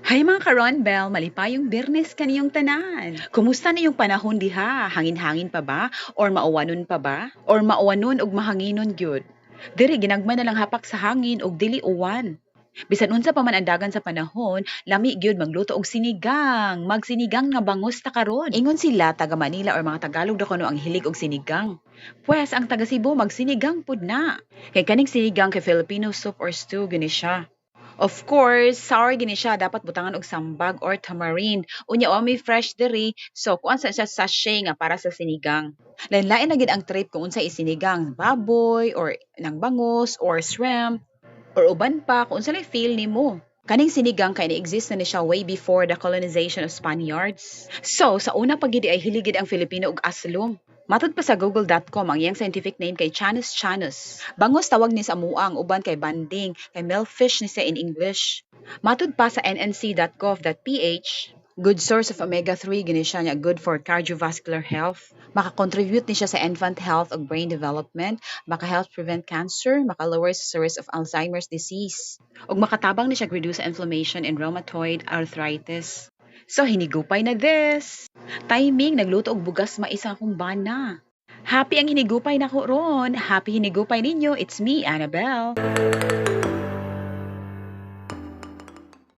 Hay mga karon bell, malipayong Biyernes kaniyong tanan. Kumusta na yung panahon diha? Hangin-hangin pa ba? Or mauwanon pa ba? Or mauwanon ug mahanginon gyud? Diri ginagmay na lang hapak sa hangin ug dili uwan. Bisan unsa pa man andagan sa panahon, lami gyud magluto og sinigang. Magsinigang nga bangus ta karon. Ingon sila taga Manila or mga Tagalog daw kuno ang hilig og sinigang. Pues ang taga Cebu magsinigang pud na. Kay kaning sinigang kay Filipino soup or stew gani siya. Of course, sour gini siya dapat butangan og sambag or tamarind. Unya wa may fresh diri, so kuan sa siya sachet nga para sa sinigang. Lain-lain na gid ang trip kung unsa isinigang, baboy or nang bangus or shrimp or uban pa kung unsa lay feel nimo. Kaning sinigang kay na-exist na ni siya way before the colonization of Spaniards. So, sa una pa gid ay hiligid ang Filipino og aslom. Matod pa sa google.com, ang iyang scientific name kay Chanus chanus. Bangus tawag ni sa amuang, uban kay banding, kay milkfish ni siya in English. Matod pa sa nnc.gov.ph, good source of omega-3 gini siya nga good for cardiovascular health. Makakontribute ni siya sa infant health ug brain development, maka-help prevent cancer, maka-lower sa risk of Alzheimer's disease. Ug makatabang ni siya reduce inflammation and rheumatoid arthritis. So hinigupay na this. Timing, nagluto og bugas mais ang akong bana. Happy ang hinigupay nako ron. Happy hinigupay ninyo. It's me, Annabelle.